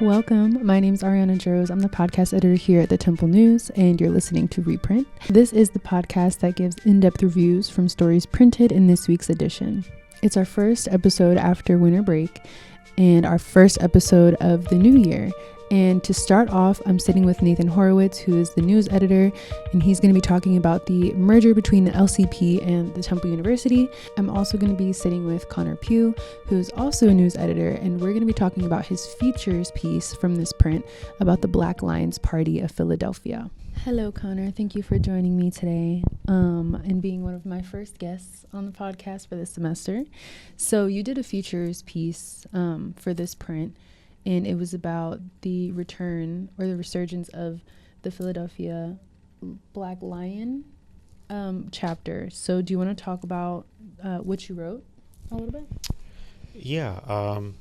Welcome. My name is Ariana Droz. I'm the podcast editor here at the Temple News, and you're listening to Reprint. This is the podcast that gives in-depth reviews from stories printed in this week's edition. It's our first episode after winter break and our first episode of the new year. And to start off, I'm sitting with Nathan Horwitz, who is the news editor, and he's going to be talking about the merger between the LCP and the Temple University. I'm also going to be sitting with Connor Pugh, who is also a news editor, and we're going to be talking about his features piece from this print about the Black Lions Party of Philadelphia. Hello, Connor. Thank you for joining me today and being one of my first guests on the podcast for this semester. So you did a features piece for this print, and it was about the return or the resurgence of the Philadelphia Black Lion chapter. So do you want to talk about what you wrote a little bit? Yeah. I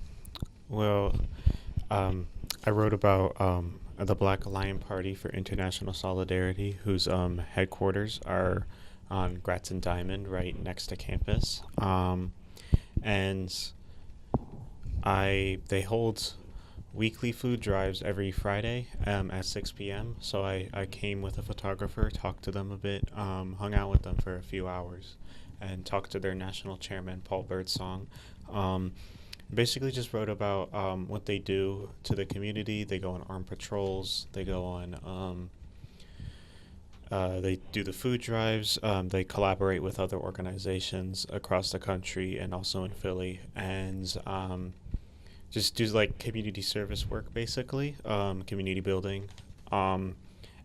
wrote about the Black Lion Party for International Solidarity, whose headquarters are on Gratz and Diamond, right next to campus. And they hold weekly food drives every Friday at 6 p.m. So I came with a photographer, talked to them a bit, hung out with them for a few hours, and talked to their national chairman, Paul Birdsong. Basically just wrote about what they do to the community. They go on armed patrols. They go on, they do the food drives. They collaborate with other organizations across the country and also in Philly. And just do like community service work, basically, community building. And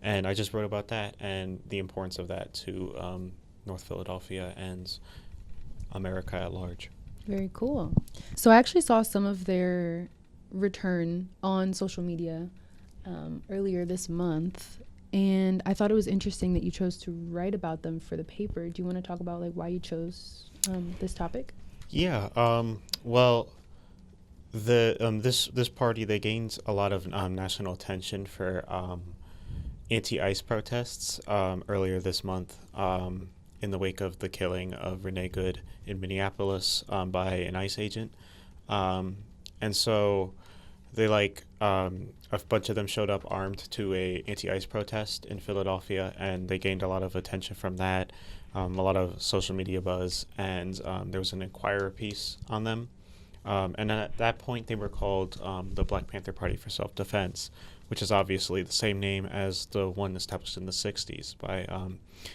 I just wrote about that and the importance of that to North Philadelphia and America at large. Very cool. So I actually saw some of their return on social media earlier this month, and I thought it was interesting that you chose to write about them for the paper. Do you want to talk about like why you chose this topic? Yeah. This party, they gained a lot of national attention for anti-ICE protests earlier this month in the wake of the killing of Renee Good in Minneapolis by an ICE agent. And so they a bunch of them showed up armed to a anti-ICE protest in Philadelphia, and they gained a lot of attention from that, a lot of social media buzz, and there was an Inquirer piece on them. And at that point, they were called the Black Panther Party for Self-Defense, which is obviously the same name as the one established in the 60s by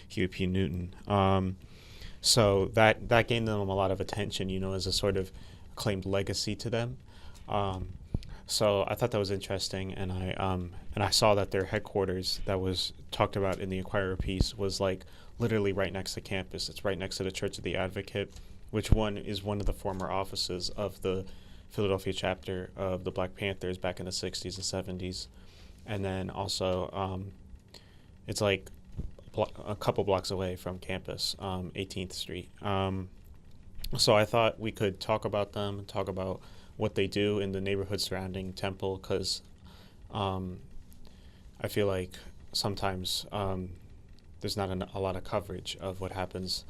Huey P. Newton. So that gained them a lot of attention, as a sort of claimed legacy to them. So I thought that was interesting, and I saw that their headquarters that was talked about in the Inquirer piece was like literally right next to campus. It's right next to the Church of the Advocate, which is one of the former offices of the Philadelphia chapter of the Black Panthers back in the 60s and 70s. And then also it's like a couple blocks away from campus, 18th Street. So I thought we could talk about them, talk about what they do in the neighborhood surrounding Temple, because I feel like sometimes there's not a lot of coverage of what happens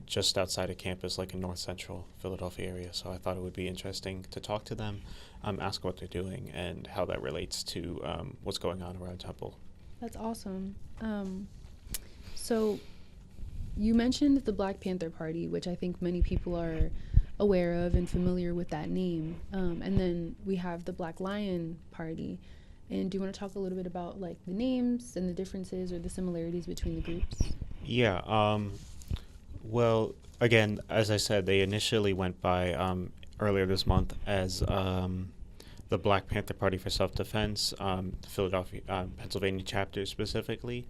just outside of campus, like in North Central Philadelphia area. So I thought it would be interesting to talk to them, ask what they're doing, and how that relates to what's going on around Temple. That's awesome. So you mentioned the Black Panther Party, which I think many people are aware of and familiar with that name. And then we have the Black Lion Party. And do you want to talk a little bit about like the names and the differences or the similarities between the groups? Yeah. Well, again, as I said, they initially went by earlier this month as the Black Panther Party for Self-Defense, Philadelphia, Pennsylvania chapter specifically.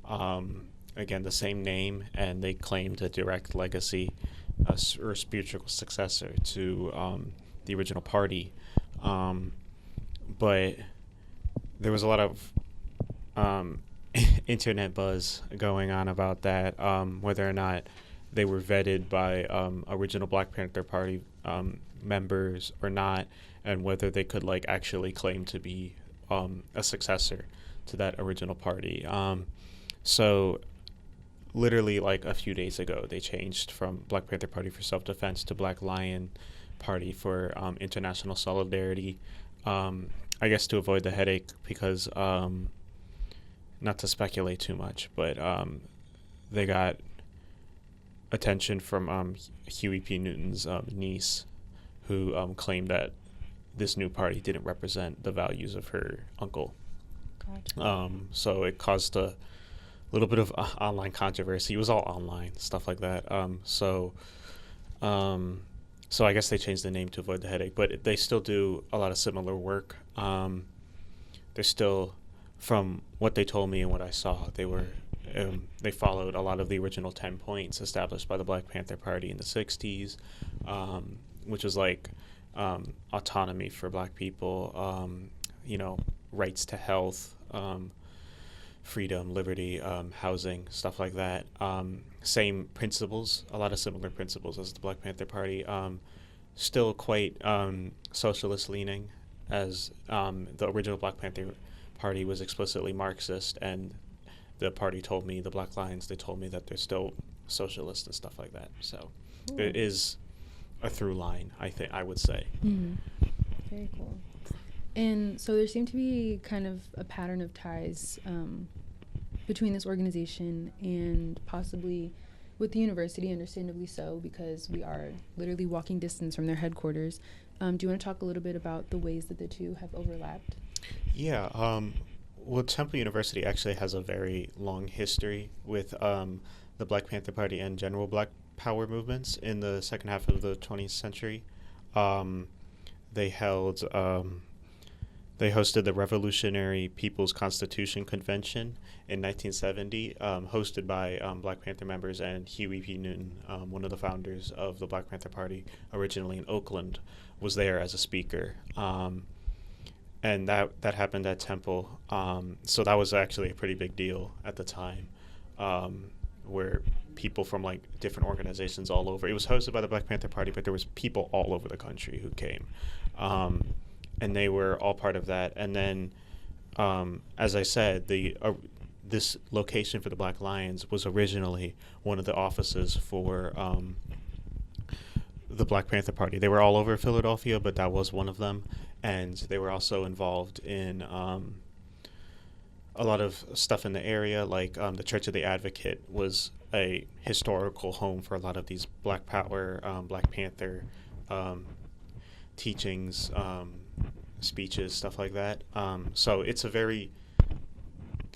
Again, the same name, and they claimed a direct legacy or spiritual successor to the original party. But there was a lot of internet buzz going on about that, whether or not they were vetted by original Black Panther Party members or not, and whether they could actually claim to be a successor to that original party. So literally a few days ago, they changed from Black Panther Party for Self-Defense to Black Lion Party for International Solidarity. I guess to avoid the headache, because not to speculate too much, but they got attention from Huey P. Newton's niece, who claimed that this new party didn't represent the values of her uncle. Gotcha. So it caused a little bit of online controversy. It was all online, stuff like that. So I guess they changed the name to avoid the headache, but they still do a lot of similar work. They're still, from what they told me and what I saw, they followed a lot of the original 10 points established by the Black Panther Party in the 60s, which was like autonomy for Black people, rights to health, freedom, liberty, housing, stuff like that. Same principles, a lot of similar principles as the Black Panther Party. Still quite socialist leaning, as the original Black Panther Party was explicitly Marxist, and the party told me, the Black Lions, they told me that they're still socialist and stuff like that. So there is a through line, I would say. Mm-hmm. Very cool. And so there seemed to be kind of a pattern of ties between this organization and possibly with the university, understandably so, because we are literally walking distance from their headquarters. Do you want to talk a little bit about the ways that the two have overlapped? Yeah. Well, Temple University actually has a very long history with the Black Panther Party and general Black Power movements in the second half of the 20th century. They hosted the Revolutionary People's Constitution Convention in 1970, hosted by Black Panther members, and Huey P. Newton, one of the founders of the Black Panther Party, originally in Oakland, was there as a speaker. And that happened at Temple. So that was actually a pretty big deal at the time, where people from like different organizations all over. It was hosted by the Black Panther Party, but there was people all over the country who came. And they were all part of that. And then, as I said, this location for the Black Lions was originally one of the offices for the Black Panther Party. They were all over Philadelphia, but that was one of them. And they were also involved in a lot of stuff in the area, like the Church of the Advocate was a historical home for a lot of these Black Power, Black Panther teachings, speeches, stuff like that. So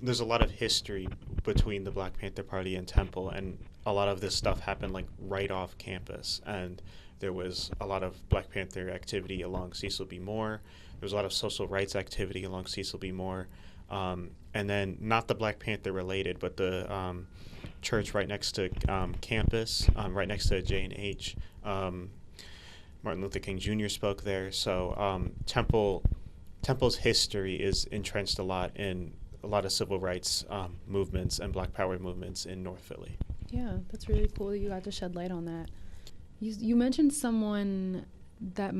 there's a lot of history between the Black Panther Party and Temple, and a lot of this stuff happened like right off campus, and there was a lot of Black Panther activity along Cecil B. Moore. There was a lot of social rights activity along Cecil B. Moore. And then not the Black Panther related, but the church right next to campus, right next to J&H. Martin Luther King Jr. spoke there. So Temple's history is entrenched a lot in a lot of civil rights movements and Black Power movements in North Philly. Yeah, that's really cool that you got to shed light on that. You mentioned someone that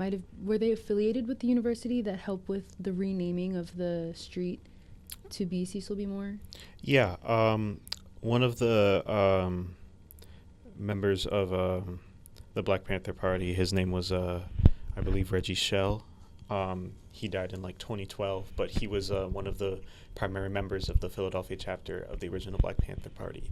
were they affiliated with the university that helped with the renaming of the street to be Cecil B. Moore? Yeah, one of the members of the Black Panther Party, his name was, I believe, Reggie Shell. He died in like 2012, but he was one of the primary members of the Philadelphia chapter of the original Black Panther Party.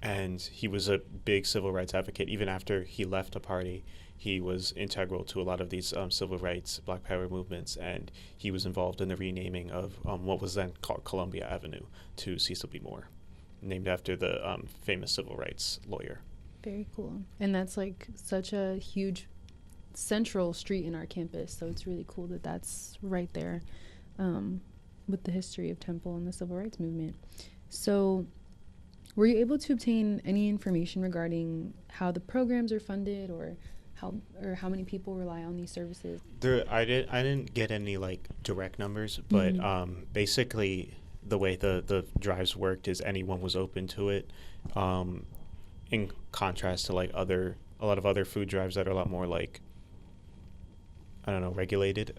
And he was a big civil rights advocate. Even after he left the party, he was integral to a lot of these civil rights, Black Power movements, and he was involved in the renaming of what was then called Columbia Avenue to Cecil B. Moore, named after the famous civil rights lawyer. Very cool. And that's like such a huge central street in our campus, so it's really cool that that's right there with the history of Temple and the civil rights movement. So were you able to obtain any information regarding how the programs are funded or how many people rely on these services? I didn't get any like direct numbers, but basically the way the drives worked is anyone was open to it. In contrast to like a lot of other food drives that are a lot more like, I don't know, regulated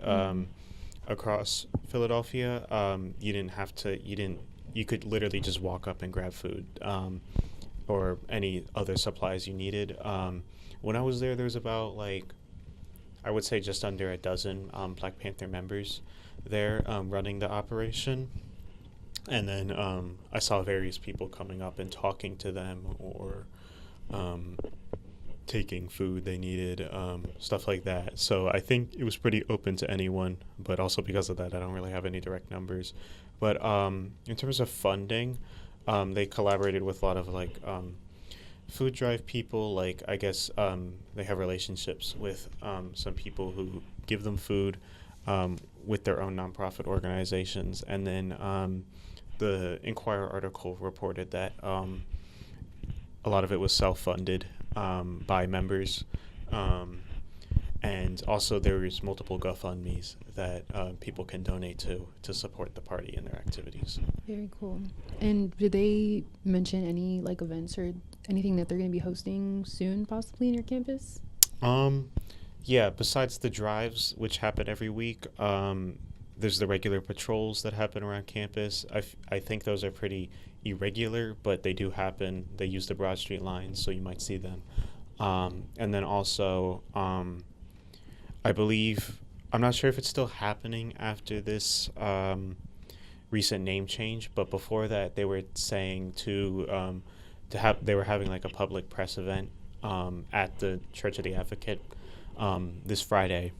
across Philadelphia. You could literally just walk up and grab food or any other supplies you needed. When I was there was about like, I would say just under a dozen Black Panther members there running the operation. And then I saw various people coming up and talking to them or taking food they needed, stuff like that. So I think it was pretty open to anyone, but also because of that, I don't really have any direct numbers. But in terms of funding, they collaborated with a lot of like food drive people. Like I guess they have relationships with some people who give them food with their own nonprofit organizations. And then the Inquirer article reported that a lot of it was self-funded by members. And also there was multiple GoFundMes that people can donate to support the party in their activities. Very cool. And did they mention any like events or anything that they're going to be hosting soon, possibly in your campus? Yeah, besides the drives, which happen every week, there's the regular patrols that happen around campus. I think those are pretty irregular, but they do happen. They use the Broad Street lines, so you might see them. And then also, I believe, I'm not sure if it's still happening after this recent name change, but before that, they were saying they were having like a public press event at the Church of the Advocate this Friday.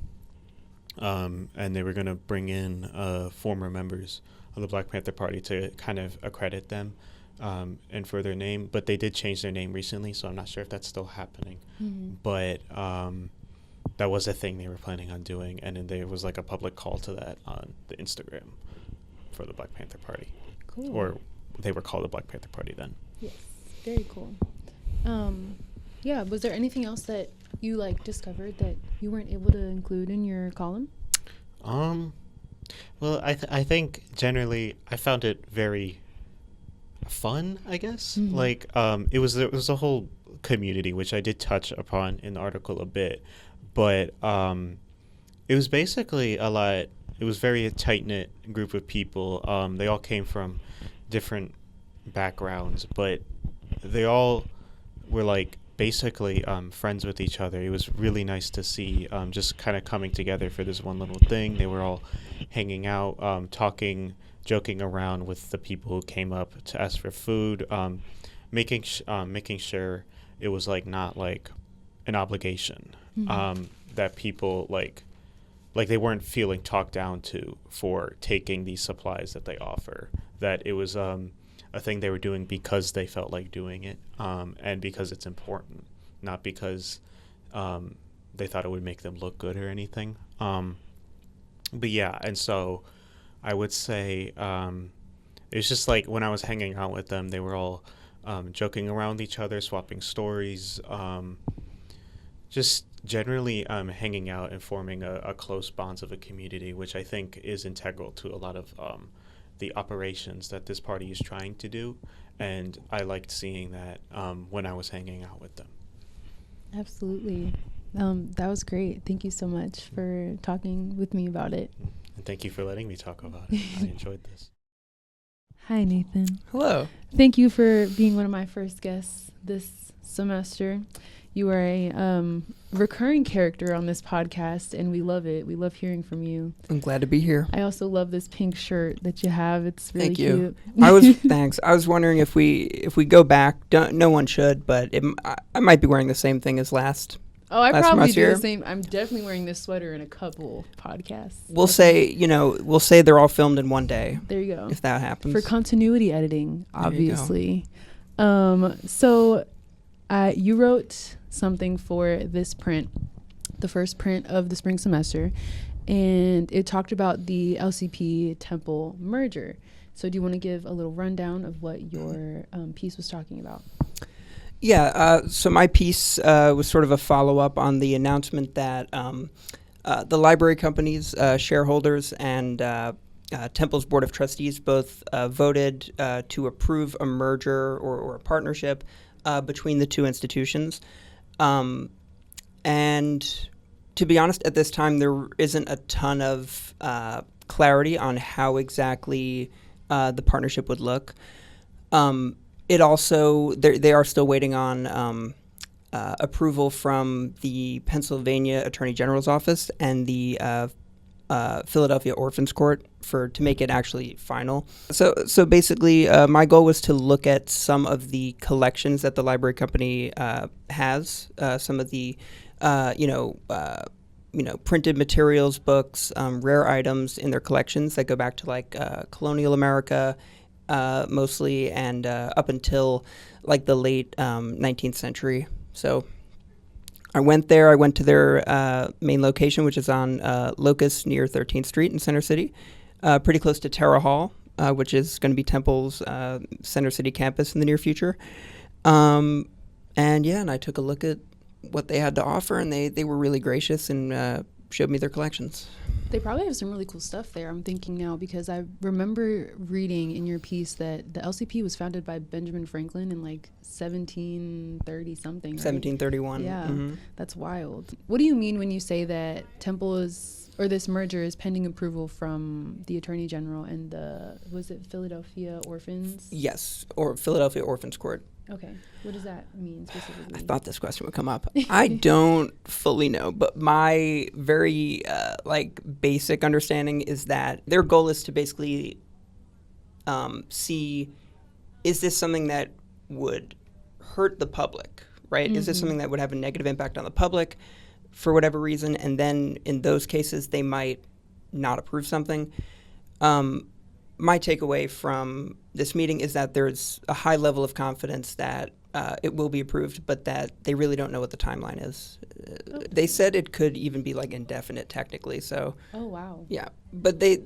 And they were going to bring in former members of the Black Panther Party to kind of accredit them and for their name. But they did change their name recently, so I'm not sure if that's still happening. Mm-hmm. But that was a thing they were planning on doing, and then there was like a public call to that on the Instagram for the Black Panther Party. Cool. Or they were called the Black Panther Party then. Yes, very cool. Yeah, was there anything else that you like discovered that you weren't able to include in your column? Well, I think generally I found it very fun, I guess. Mm-hmm. Like it was a whole community, which I did touch upon in the article a bit, but it was basically a lot. It was very tight-knit group of people. They all came from different backgrounds, but they all were like basically friends with each other. It was really nice to see just kind of coming together for this one little thing. They were all hanging out, talking, joking around with the people who came up to ask for food, making sure it was like not like an obligation, that people like they weren't feeling talked down to for taking these supplies that they offer, that it was a thing they were doing because they felt like doing it, and because it's important, not because they thought it would make them look good or anything. But yeah, and so I would say it's just like when I was hanging out with them, they were all joking around each other, swapping stories, just generally hanging out and forming a close bonds of a community, which I think is integral to a lot of the operations that this party is trying to do. And I liked seeing that when I was hanging out with them. Absolutely. That was great. Thank you so much for talking with me about it. And thank you for letting me talk about it. I enjoyed this. Hi, Nathan. Hello. Thank you for being one of my first guests this semester. You are a recurring character on this podcast, and we love it. We love hearing from you. I'm glad to be here. I also love this pink shirt that you have. It's really Thank you. cute. Thanks. I was wondering if we go back. No one should, but I might be wearing the same thing as last. Oh, I probably do semester. the same. I'm definitely wearing this sweater in a couple podcasts. We'll say they're all filmed in one day. There you go. If that happens. For continuity editing, obviously. So you wrote something for this print, the first print of the spring semester, and it talked about the LCP Temple merger. So do you want to give a little rundown of what your piece was talking about? Yeah, so my piece was sort of a follow-up on the announcement that the library company's shareholders and Temple's Board of Trustees both voted to approve a merger or a partnership between the two institutions. And to be honest, at this time, there isn't a ton of clarity on how exactly the partnership would look. It also, they are still waiting on approval from the Pennsylvania Attorney General's office and the Philadelphia Orphans Court to make it actually final. So basically, my goal was to look at some of the collections that the library company has, some of the printed materials, books, rare items in their collections that go back to like colonial America mostly, and up until like the late 19th century. So I went there. I went to their main location, which is on Locust near 13th Street in Center City, pretty close to Terra Hall, which is going to be Temple's Center City campus in the near future. And I took a look at what they had to offer, and they were really gracious and showed me their collections. They probably have some really cool stuff there, I'm thinking now, because I remember reading in your piece that the LCP was founded by Benjamin Franklin in like 1730 something, right? 1731. Yeah, Mm-hmm. That's wild. What do you mean when you say that this merger is pending approval from the Attorney General and was it Philadelphia Orphans? Yes, or Philadelphia Orphans Court. Okay. What does that mean specifically? I thought this question would come up. I don't fully know, but my very basic understanding is that their goal is to basically see, is this something that would hurt the public, right? Mm-hmm. Is this something that would have a negative impact on the public for whatever reason? And then in those cases, they might not approve something. My takeaway from this meeting is that there's a high level of confidence that it will be approved, but that they really don't know what the timeline is. Okay. They said it could even be like indefinite technically. So. Oh wow. Yeah, but they're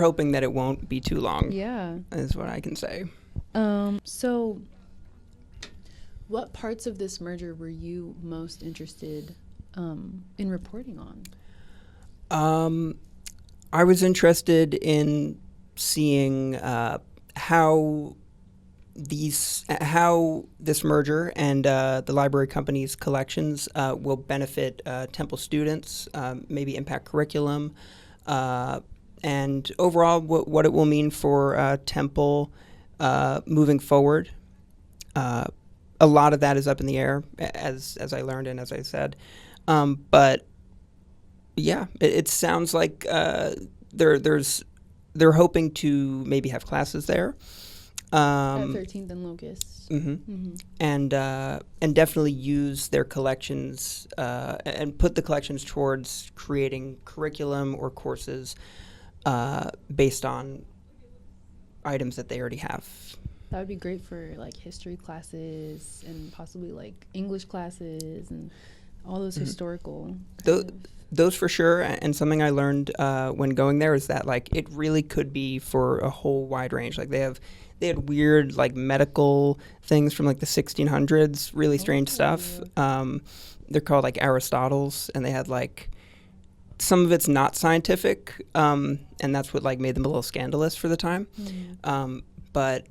hoping that it won't be too long. Yeah, is what I can say. So, what parts of this merger were you most interested in reporting on? I was interested in seeing how this merger and the library company's collections will benefit Temple students, maybe impact curriculum, and overall what it will mean for Temple moving forward. A lot of that is up in the air, as I learned and as I said, but. Yeah, it sounds like they're hoping to maybe have classes there. At 13th and Locust. Mm-hmm. Mm-hmm. And definitely use their collections and put the collections towards creating curriculum or courses based on items that they already have. That would be great for like history classes and possibly like English classes and all those historical. Those for sure, and something I learned when going there is that like it really could be for a whole wide range. Like they had weird like medical things from like the 1600s, really strange stuff. They're called like Aristotles, and they had like some of it's not scientific, and that's what like made them a little scandalous for the time. Mm-hmm. But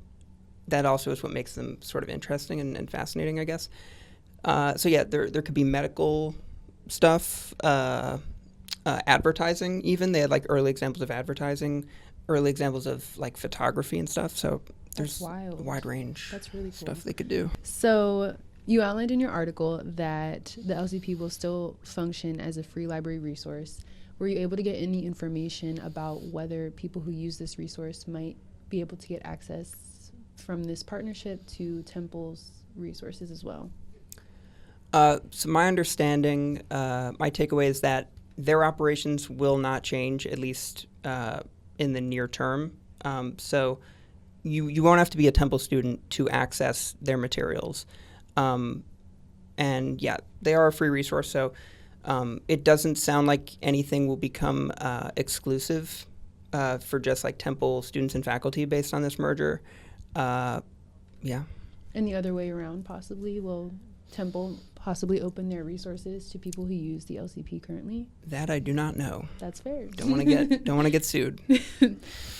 that also is what makes them sort of interesting and fascinating, I guess. So yeah, there could be medical stuff, advertising even. They had like early examples of advertising, early examples of like photography and stuff. So there's a wide range. That's really cool. Stuff they could do. So you outlined in your article that the LCP will still function as a free library resource. Were you able to get any information about whether people who use this resource might be able to get access from this partnership to Temple's resources as well? So my understanding, my takeaway is that their operations will not change, at least in the near term. So you won't have to be a Temple student to access their materials. And yeah, they are a free resource, so it doesn't sound like anything will become exclusive for just like Temple students and faculty based on this merger. Yeah. And the other way around, possibly, will Temple possibly open their resources to people who use the LCP currently? That I do not know. That's fair. Don't want to get sued.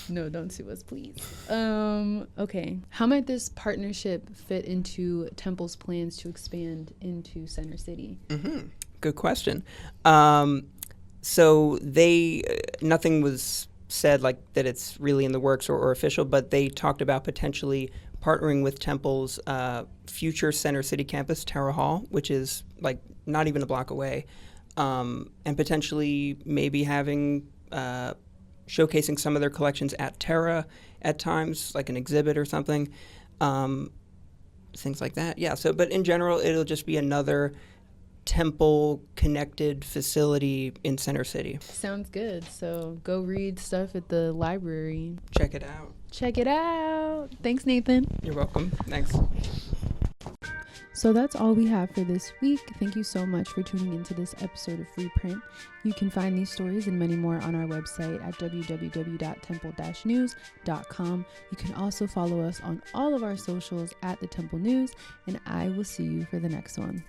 No, don't sue us, please. Okay. How might this partnership fit into Temple's plans to expand into Center City? Mm-hmm. Good question. So nothing was said like that it's really in the works or official, but they talked about potentially partnering with Temple's future Center City campus, Terra Hall, which is like not even a block away, and potentially maybe having showcasing some of their collections at Terra at times, like an exhibit or something, things like that. Yeah. So, but in general, it'll just be another Temple-connected facility in Center City. Sounds good. So go read stuff at the library. Check it out. Check it out. Thanks, Nathan. You're welcome. Thanks. So that's all we have for this week. Thank you so much for tuning into this episode of Reprint. You can find these stories and many more on our website at www.temple-news.com. You can also follow us on all of our socials at the Temple News, and I will see you for the next one.